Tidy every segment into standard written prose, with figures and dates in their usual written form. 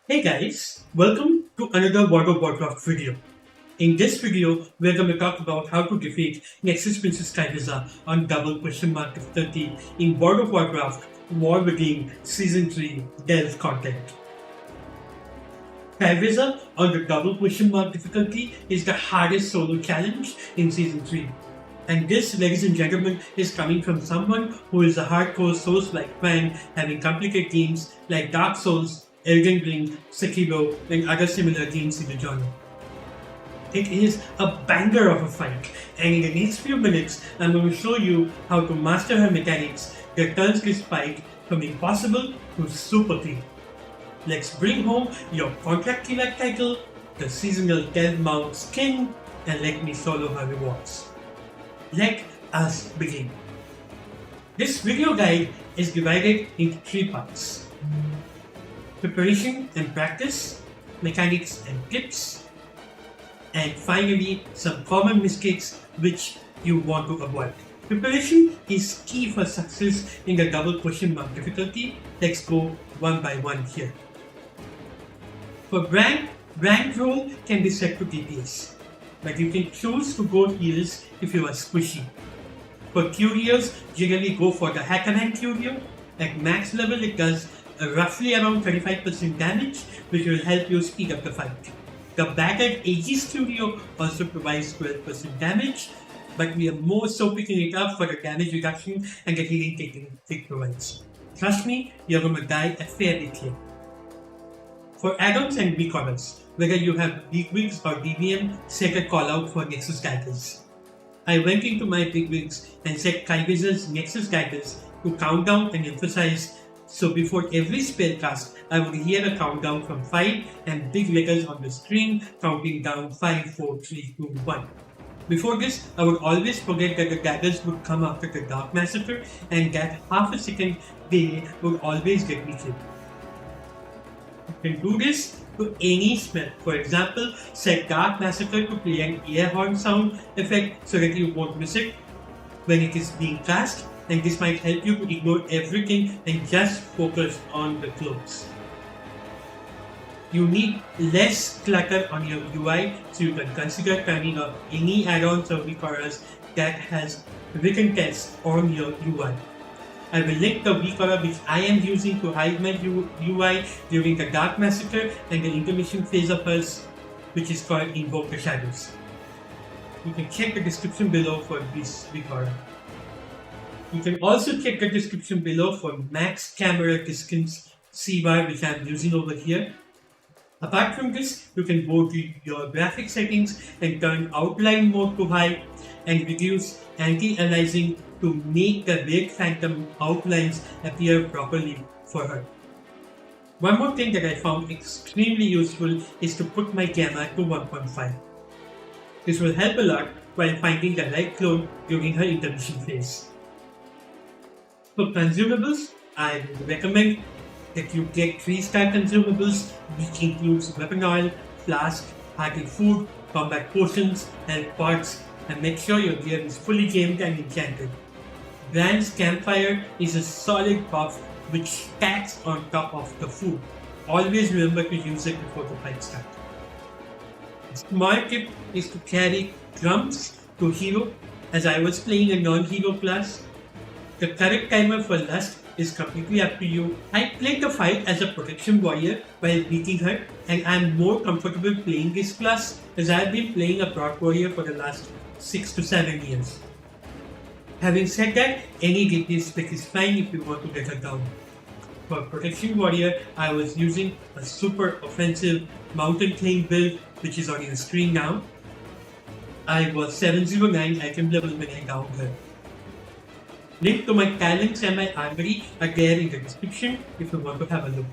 Hey guys, welcome to another World of Warcraft video. In this video, we're going to talk about how to defeat Nexus Princess Ky'veza on double difficulty in World of Warcraft War Within Season 3 Delve content. Ky'veza on the double difficulty is the hardest solo challenge in Season 3. And this, ladies and gentlemen, is coming from someone who is a hardcore Souls-like fan having complicated games like Dark Souls, Elden Ring, Sekiro, and other similar games in the genre. It is a banger of a fight, and in the next few minutes, I'm going to show you how to master her mechanics that turns this fight from impossible to super clean. Let's bring home your contract killer title, the seasonal Delve mount skin, and let me solo her rewards. Let us begin. This video guide is divided into 3 parts: preparation and practice, mechanics and tips, and finally some common mistakes which you want to avoid. Preparation is key for success in the double difficulty. Let's go one by one here. For brand role can be set to DPS, but you can choose to go heals if you are squishy. For couriers, generally go for the Hackerman courier. At max level it does roughly around 35% damage, which will help you speed up the fight. The battered Aegis courier also provides 12% damage, but we are more so picking it up for the damage reduction and the healing it provides. Trust me, you're gonna die a fair bit here. For add-ons and recallers, whether you have bigwigs or DBM, set a callout for Nexus daggers. I went into my bigwigs and set Ky'veza's Nexus daggers to count down and emphasize, so before every spell cast, I would hear a countdown from 5 and big letters on the screen counting down 5, 4, 3, 2, 1. Before this, I would always forget that the daggers would come after the Dark Massacre, and that half a second delay would always get me killed. You can do this to any spell. For example, set Dark Massacre to play an air horn sound effect so that you won't miss it when it is being cast, and this might help you to ignore everything and just focus on the clothes. You need less clutter on your UI, so you can consider turning off any add-ons or recallers that has written text on your UI. I will link the recaller which I am using to hide my UI during the Dark Massacre and the intermission phase of hers, which is called Invoke the Shadows. You can check the description below for this recaller. You can also check the description below for max Camera Distance Cvar, which I am using over here. Apart from this, you can go to your graphic settings and turn outline mode to high and reduce anti-aliasing to make the red phantom outlines appear properly for her. One more thing that I found extremely useful is to put my gamma to 1.5. This will help a lot while finding the right clone during her intermission phase. For consumables, I would recommend that you get 3-star consumables, which includes weapon oil, flask, hearty food, combat potions, health pots, and make sure your gear is fully gamed and enchanted. Brand's Campfire is a solid buff which stacks on top of the food. Always remember to use it before the fight starts. A small tip is to carry drums to hero, as I was playing a non-hero class. The correct timer for Lust is completely up to you. I played the fight as a protection warrior while beating her, and I am more comfortable playing this class as I have been playing a prot warrior for the last 6 to 7 years. Having said that, any DPS spec is fine if you want to get her down. For protection warrior, I was using a super offensive mountain claim build, which is on your screen now. I was 709 item level when I downed her. Link to my talents and my armory are there in the description if you want to have a look.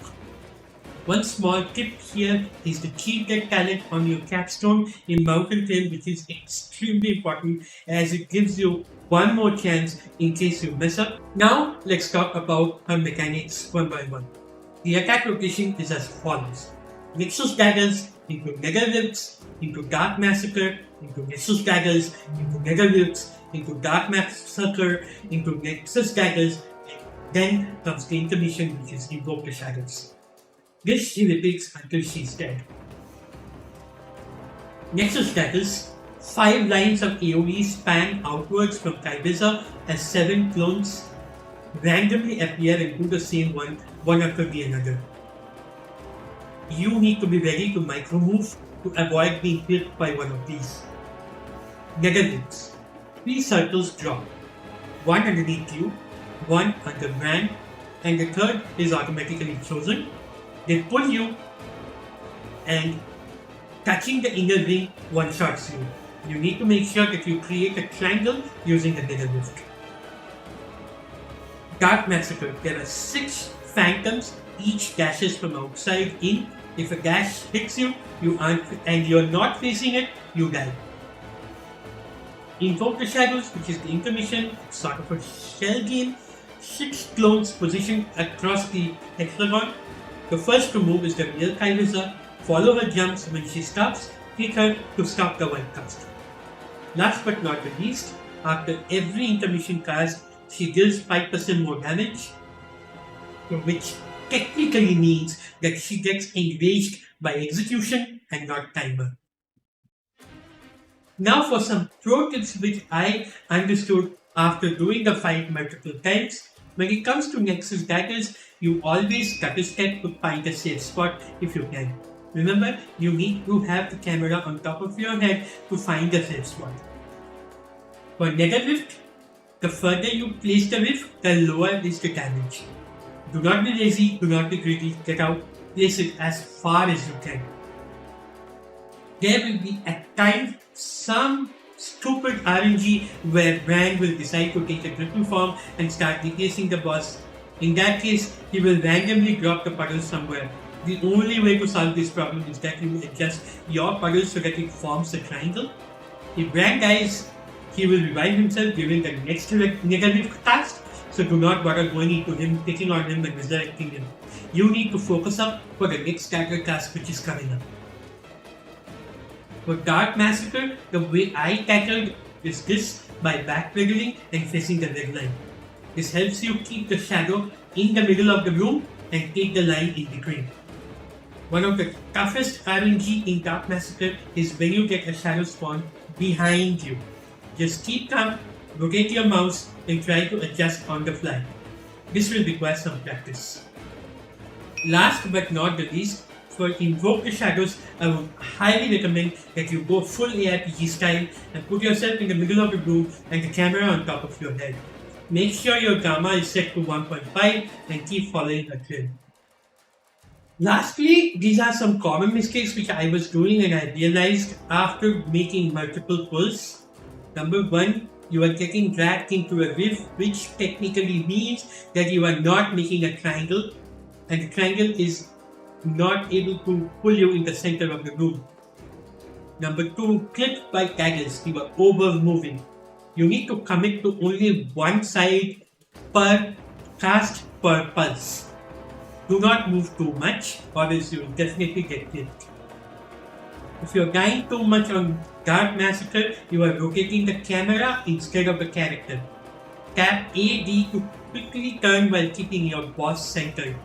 One small tip here is to keep that talent on your capstone in Mountain Claim, which is extremely important as it gives you one more chance in case you mess up. Now let's talk about her mechanics one by one. The attack rotation is as follows: Nexus daggers into Netherwilks, into Dark Massacre, into Nexus daggers, into Netherwilks, into Dark Massacre, into Nexus daggers, then comes the intermission, which is Invoke the Shadows. This she repeats until she's dead. Nexus status: 5 lines of AoE span outwards from Ky'veza as 7 clones randomly appear and do the same one after the another. You need to be ready to micro-move to avoid being hit by one of these. Negatives: 3 circles drop, 1 underneath you, 1 under Brand, and the third is automatically chosen. They pull you and touching the inner ring one-shots you. You need to make sure that you create a triangle using the middle lift. Dark Massacre: there are 6 phantoms, each dashes from outside in. If a dash hits you, and you're not facing it, you die. Invoke the Shadows, which is the intermission, sort of a shell game. 6 clones positioned across the hexagon. The first to move is the real Ky'veza. Follow her jumps. When she stops, hit her to stop the wipe cast. Last but not the least, after every intermission cast, she deals 5% more damage, which technically means that she gets enraged by execution and not timer. Now for some pro tips which I understood after doing the fight multiple times. When it comes to Nexus daggers, you always cut a step to find a safe spot if you can. Remember, you need to have the camera on top of your head to find the safe spot. For Nether Rift, the further you place the rift, the lower is the damage. Do not be lazy, do not be greedy, get out, place it as far as you can. There will be at times some stupid RNG where Brand will decide to take a triple form and start replacing the boss. In that case, he will randomly drop the puddle somewhere. The only way to solve this problem is that you adjust your puddle so that it forms a triangle. If Brand dies, he will revive himself during the next negative task, so do not bother going into him, picking on him and resurrecting him. You need to focus up for the next dagger task which is coming up. For Dark Massacre, the way I tackled is this by backpedaling and facing the red line. This helps you keep the shadow in the middle of the room and take the line in between. One of the toughest RNG in Dark Massacre is when you get a shadow spawn behind you. Just keep calm, rotate your mouse and try to adjust on the fly. This will require some practice. Last but not the least, for Invoke the Shadows, I would highly recommend that you go full ARPG style and put yourself in the middle of the room and the camera on top of your head. Make sure your gamma is set to 1.5 and keep following a trail. Lastly, these are some common mistakes which I was doing and I realized after making multiple pulls. Number 1, you are getting dragged into a rift, which technically means that you are not making a triangle and the triangle is not able to pull you in the center of the room. Number 2, clipped by daggers, you are over moving. You need to commit to only one side per cast per pulse. Do not move too much or else you will definitely get clipped. If you are dying too much on Dark Massacre, you are rotating the camera instead of the character. Tap AD to quickly turn while keeping your boss centered.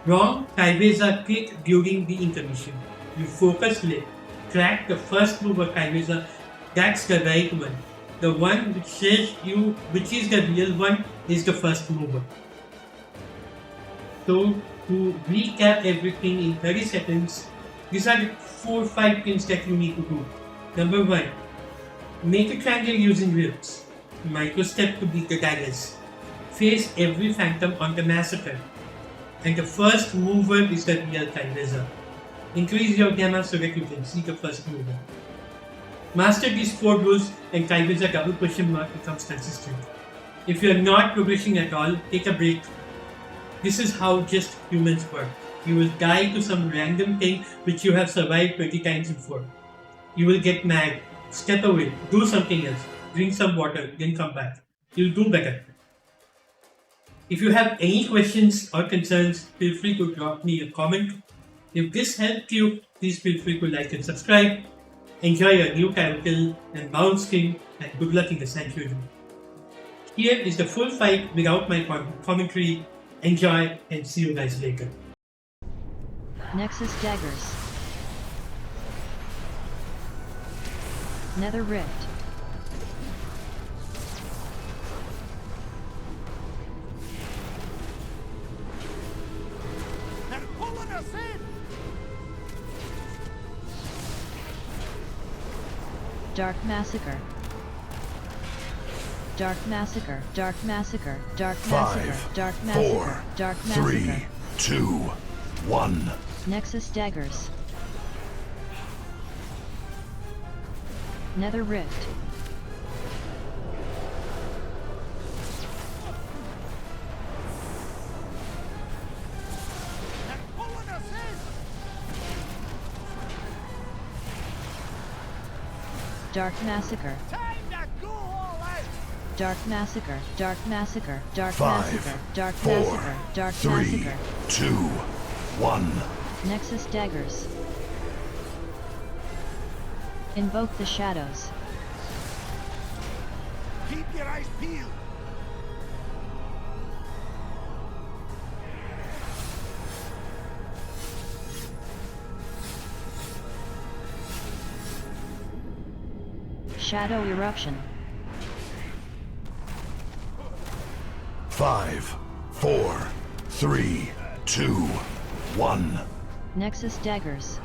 Wrong Ky'veza click during the intermission. You focus left. Track the first move of Ky'veza. That's the right one. The one which says which is the real one, is the first mover. So to recap everything in 30 seconds, these are the 4-5 things that you need to do. Number 1, make a triangle using rifts. Micro step to beat the daggers. Face every phantom on the massacre. And the first mover is the real Ky'veza. Increase your gamma so that you can see the first mover. Master these 4 rules and Ky'veza double question mark becomes consistent. If you are not progressing at all, take a break. This is how just humans work. You will die to some random thing which you have survived 20 times before. You will get mad, step away, do something else, drink some water, then come back. You'll do better. If you have any questions or concerns, feel free to drop me a comment. If this helped you, please feel free to like and subscribe. Enjoy your new title and bounce skin, and good luck in the sanctuary. Here is the full fight without my commentary. Enjoy and see you guys later. Nexus daggers. Nether rift. They're pulling us in! Dark massacre. Dark massacre. Dark massacre. Dark massacre. 5, Dark 4, massacre. Dark 3, massacre. 2, 1. Nexus daggers. Nether rift. They're pulling us in! Dark massacre. Time to go all out! Dark massacre. Dark massacre. Dark 5, massacre. Dark 4, massacre. Dark 3, massacre. 2, 1. Nexus daggers. Invoke the shadows. Keep your eyes peeled! Shadow eruption. 5, 4, 3, 2, 1. Nexus daggers.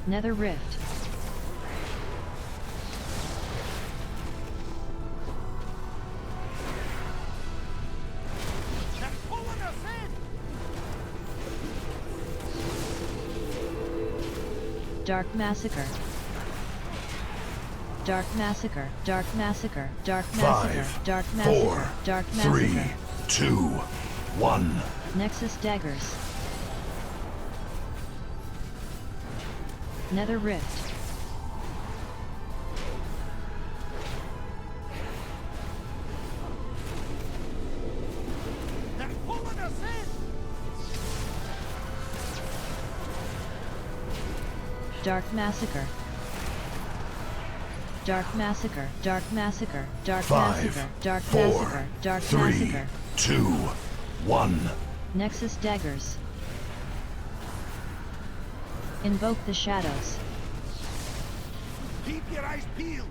Nether rift. They're pulling us in! Dark massacre. Dark massacre. Dark massacre. Dark massacre. 5, Dark 4, massacre. Dark 3, massacre. 2, 1. Nexus daggers. Nether rift. They're pulling us in! Dark massacre. Dark massacre. Dark massacre. Dark 5, massacre. Dark 4, massacre. Dark 3, massacre. 2, 1. Nexus daggers. Invoke the shadows. Keep your eyes peeled!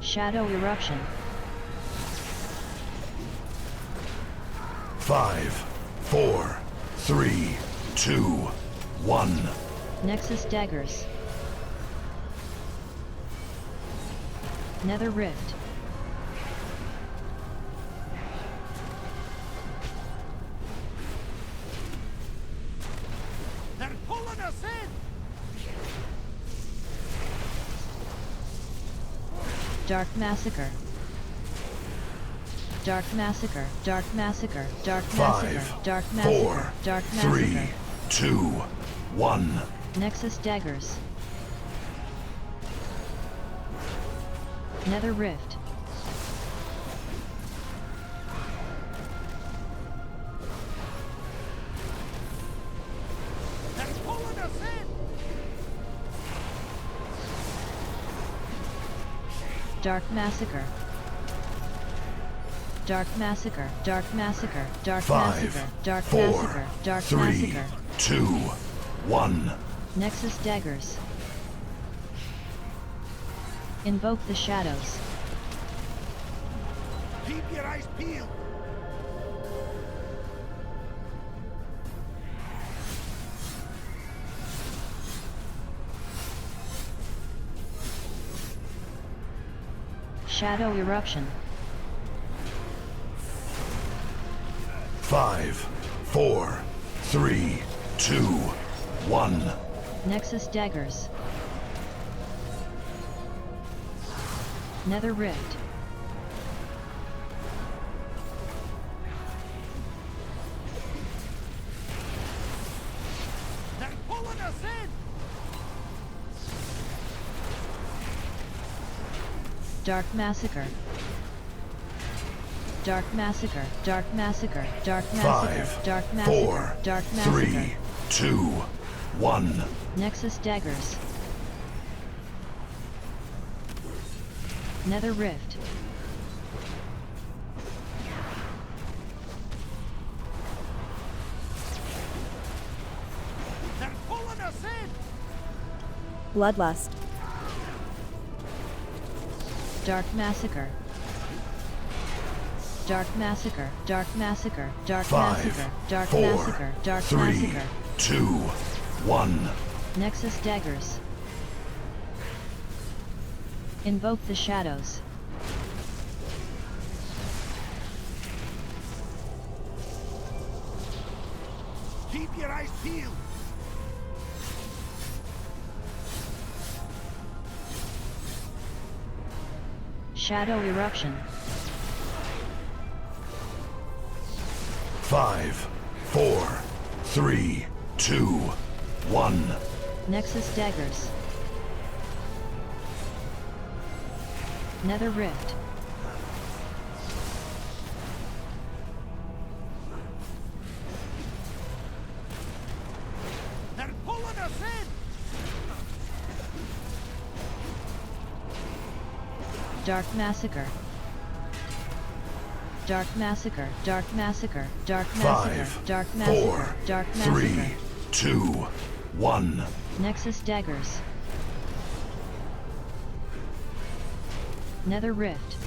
Shadow eruption. 5, 4, 3, 2, 1. Nexus daggers. Nether rift. They're pulling us in! Dark massacre. Dark massacre. Dark massacre. Dark massacre. 5, Dark 4, massacre. Dark 3, massacre. 2, 1. Nexus daggers. Nether rift. They're pulling us in! Dark massacre. Dark massacre. Dark massacre. Dark 5, massacre. Dark 4, massacre. Dark 3, massacre. 2, 1. Nexus daggers. Invoke the shadows. Keep your eyes peeled! Shadow eruption. 5, 4, 3, 2, 1. Nexus daggers. Nether rift. They're pulling us in! Dark massacre. Dark Massacre, Dark Massacre, Dark Massacre, 5, Dark 4, Massacre, Dark 3, Massacre. 2, 1. Nexus Daggers. Nether Rift. They're pulling us in! Bloodlust. Dark Massacre. Dark Massacre, Dark Massacre, Dark 5, Massacre, Dark 4, Massacre, Dark 3, Massacre. 2, 1. Nexus Daggers. Invoke the shadows. Keep your eyes peeled! Shadow Eruption. 5, 4, 3, 2, 1. Nexus Daggers. Nether Rift. They're pulling us in! Dark Massacre. Dark Massacre, Dark Massacre, Dark Massacre, 5, Dark 4, Massacre, Dark 3, Massacre. 2, 1. Nexus Daggers. Nether Rift.